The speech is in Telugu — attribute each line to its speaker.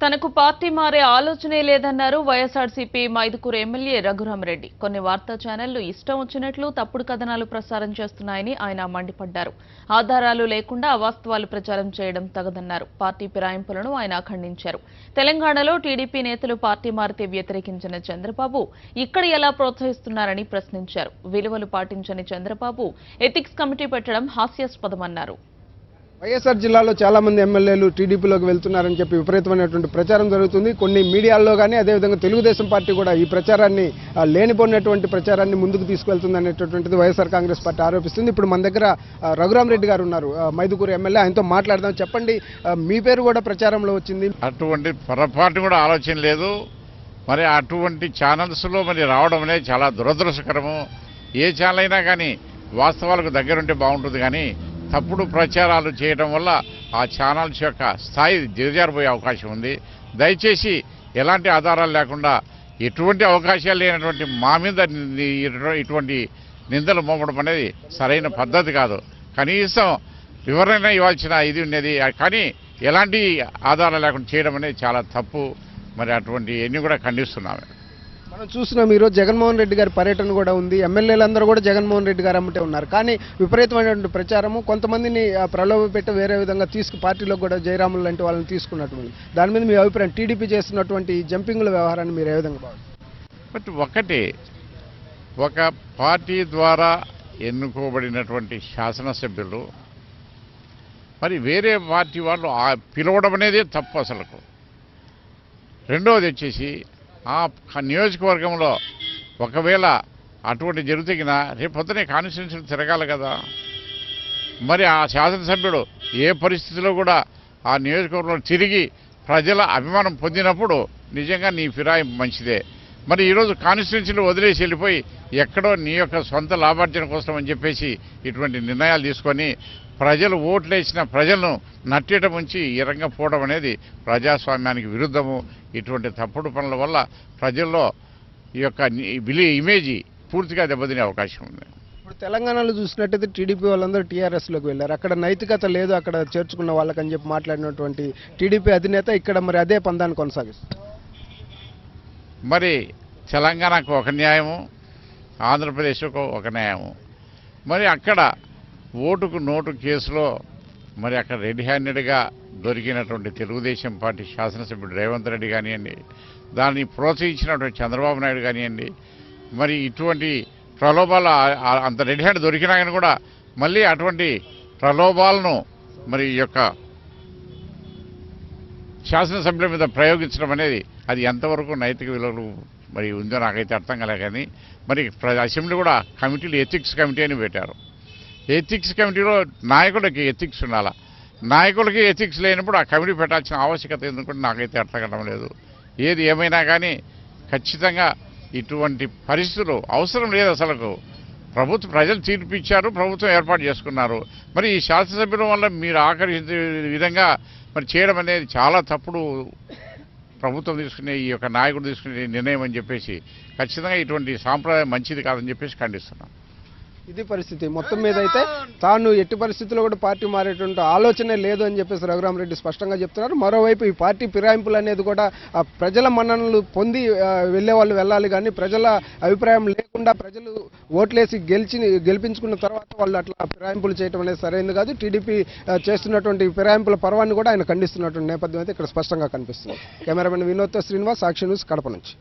Speaker 1: తనకు పార్టీ మారే ఆలోచనే లేదన్నారు వైఎస్ఆర్సీపీ మైదుకూరు ఎమ్మెల్యే రఘురామరెడ్డి. కొన్ని వార్తా ఛానళ్లు ఇష్టం వచ్చినట్లు తప్పుడు కథనాలు ప్రసారం చేస్తున్నాయని ఆయన మండిపడ్డారు. ఆధారాలు లేకుండా అవాస్తవాలు ప్రచారం చేయడం తగదన్నారు. పార్టీ ఫిరాయింపులను ఆయన ఖండించారు. తెలంగాణలో టీడీపీ నేతలు పార్టీ మారితే వ్యతిరేకించిన చంద్రబాబు ఇక్కడ ఎలా ప్రోత్సహిస్తున్నారని ప్రశ్నించారు. విలువలు పాటించని చంద్రబాబు ఎథిక్స్ కమిటీ పెట్టడం హాస్యాస్పదమన్నారు.
Speaker 2: వైఎస్ఆర్ జిల్లాలో చాలా మంది ఎమ్మెల్యేలు టీడీపీలోకి వెళ్తున్నారని చెప్పి విపరీతమైనటువంటి ప్రచారం జరుగుతుంది. కొన్ని మీడియాల్లో కానీ అదేవిధంగా తెలుగుదేశం పార్టీ కూడా ఈ ప్రచారాన్ని లేనిపోయినటువంటి ప్రచారాన్ని ముందుకు తీసుకెళ్తుంది అనేటటువంటిది వైఎస్ఆర్ కాంగ్రెస్ పార్టీ ఆరోపిస్తుంది. ఇప్పుడు మన దగ్గర రఘురామరెడ్డి గారు ఉన్నారు, మైదుకూరు ఎమ్మెల్యే. ఆయనతో మాట్లాడదాం. చెప్పండి, మీ పేరు కూడా ప్రచారంలో వచ్చింది.
Speaker 3: అటువంటి పొరపాటు కూడా ఆలోచన లేదు. మరి అటువంటి ఛానల్స్లో మరి రావడం అనేది చాలా దురదృష్టకరము. ఏ ఛానల్ అయినా కానీ వాస్తవాలకు దగ్గరుంటే బాగుంటుంది, కానీ తప్పుడు ప్రచారాలు చేయడం వల్ల ఆ ఛానల్స్ యొక్క స్థాయి దిగజారిపోయే అవకాశం ఉంది. దయచేసి ఎలాంటి ఆధారాలు లేకుండా ఎటువంటి అవకాశాలు లేనటువంటి మా మీద ఇటువంటి నిందలు మోపడం అనేది సరైన పద్ధతి కాదు. కనీసం వివరణ ఇవ్వాల్సిన ఇది ఉన్నది, కానీ ఎలాంటి ఆధారాలు లేకుండా చేయడం అనేది చాలా తప్పు. మరి అటువంటి ఎన్ని కూడా ఖండిస్తున్నాము.
Speaker 2: మనం చూస్తున్నాం, ఈరోజు జగన్మోహన్ రెడ్డి గారి పర్యటన కూడా ఉంది. ఎమ్మెల్యేలందరూ కూడా జగన్మోహన్ రెడ్డి గారు అమ్మటే ఉన్నారు. కానీ విపరీతమైనటువంటి ప్రచారము, కొంతమందిని ప్రలోభ పెట్టి వేరే విధంగా పార్టీలో కూడా జయరాములు లాంటి వాళ్ళని తీసుకున్నటువంటి దాని మీద మీ అభిప్రాయం? టీడీపీ చేస్తున్నటువంటి జంపింగ్ల వ్యవహారాన్ని మీరు ఏ విధంగా భావిస్తారు?
Speaker 3: బట్ ఒక పార్టీ ద్వారా ఎన్నుకోబడినటువంటి శాసనసభ్యులు మరి వేరే పార్టీ వాళ్ళు పిలవడం అనేది తప్పు అసలుకు. రెండవది వచ్చేసి ఆ నియోజకవర్గంలో ఒకవేళ అటువంటి జరుగుతున్నా రేపు పొద్దునే కాన్స్టిట్యూన్సీలు తిరగాలి కదా. మరి ఆ శాసనసభ్యుడు ఏ పరిస్థితిలో కూడా ఆ నియోజకవర్గంలో తిరిగి ప్రజల అభిమానం పొందినప్పుడు నిజంగా నీ ఫిరాయింపు మంచిదే. మరి ఈరోజు కాన్స్టిట్యూన్సీలు వదిలేసి వెళ్ళిపోయి ఎక్కడో నీ యొక్క సొంత లాభార్జన కోసం అని చెప్పేసి ఇటువంటి నిర్ణయాలు తీసుకొని ప్రజలు ఓట్లేసిన ప్రజలను నట్టేయటం ఉంచి ఈ రంగా పోవడం అనేది ప్రజాస్వామ్యానికి విరుద్ధము. ఇటువంటి తప్పుడు పనుల వల్ల ప్రజల్లో ఈ యొక్క ఇమేజ్ పూర్తిగా దెబ్బతినే అవకాశం ఉంది.
Speaker 2: ఇప్పుడు తెలంగాణలో చూసినట్టయితే టీడీపీ వాళ్ళందరూ టీఆర్ఎస్లోకి వెళ్ళారు. అక్కడ నైతికత లేదు, అక్కడ చేర్చుకున్న వాళ్ళకని చెప్పి మాట్లాడినటువంటి టీడీపీ అధినేత ఇక్కడ మరి అదే పందాన్ని కొనసాగిస్తారు.
Speaker 3: మరి తెలంగాణకు ఒక న్యాయము, ఆంధ్రప్రదేశ్కు ఒక న్యాయము. మరి అక్కడ ఓటుకు నోటు కేసులో మరి అక్కడ రెడ్ హ్యాండెడ్గా దొరికినటువంటి తెలుగుదేశం పార్టీ శాసనసభ్యుడు రేవంత్ రెడ్డి కానివ్వండి, దాన్ని ప్రోత్సహించినటువంటి చంద్రబాబు నాయుడు కానివ్వండి, మరి ఇటువంటి ప్రలోభాలు అంత రెడ్ హ్యాండ్ దొరికినా కానీ కూడా మళ్ళీ అటువంటి ప్రలోభాలను మరి ఈ యొక్క శాసనసభ్యుల మీద ప్రయోగించడం అనేది అది ఎంతవరకు నైతిక విలువలు మరి ఉందో నాకైతే అర్థం కాలే. కానీ మరి అసెంబ్లీ కూడా కమిటీలు ఎథిక్స్ కమిటీ అని పెట్టారు. ఎథిక్స్ కమిటీలో నాయకులకి ఎథిక్స్ ఉండాలా. నాయకులకి ఎథిక్స్ లేనప్పుడు ఆ కమిటీ పెట్టాల్సిన ఆవశ్యకత ఎందుకంటే నాకైతే అర్థం కావడం లేదు. ఏది ఏమైనా కానీ ఖచ్చితంగా ఇటువంటి పరిస్థితులు అవసరం లేదు. అసలు ప్రజలు తీర్పు ఇచ్చారు, ప్రభుత్వం ఏర్పాటు చేసుకున్నారు. మరి ఈ శాసనసభ్యుల వల్ల మీరు ఆకర్షించే విధంగా మరి చేయడం అనేది చాలా తప్పుడు. ప్రభుత్వం తీసుకునే ఈ యొక్క నాయకుడు తీసుకునే నిర్ణయం అని చెప్పేసి ఖచ్చితంగా ఇటువంటి సాంప్రదాయం మంచిది కాదని చెప్పేసి ఖండిస్తున్నాం.
Speaker 2: ఇది పరిస్థితి. మొత్తం మీద అయితే తాను ఎట్టి పరిస్థితుల్లో కూడా పార్టీ మారేటువంటి ఆలోచనే లేదు అని చెప్పేసి రఘురామరెడ్డి స్పష్టంగా చెప్తున్నారు. మరోవైపు ఈ పార్టీ ఫిరాయింపులు అనేది కూడా ప్రజల మన్ననలు పొంది వెళ్లే వాళ్ళు వెళ్ళాలి, కానీ ప్రజల అభిప్రాయం లేకుండా ప్రజలు ఓట్లేసి గెలిపించుకున్న తర్వాత వాళ్ళు అట్లా ఫిరాయింపులు చేయడం అనేది సరైనది కాదు. టీడీపీ చేస్తున్నటువంటి ఫిరాయింపుల పర్వాన్ని కూడా ఆయన ఖండిస్తున్నటువంటి నేపథ్యం అయితే ఇక్కడ స్పష్టంగా కనిపిస్తుంది. కెమెరామెన్ వినోద్తో శ్రీనివాస్, సాక్షి న్యూస్, కడప నుంచి.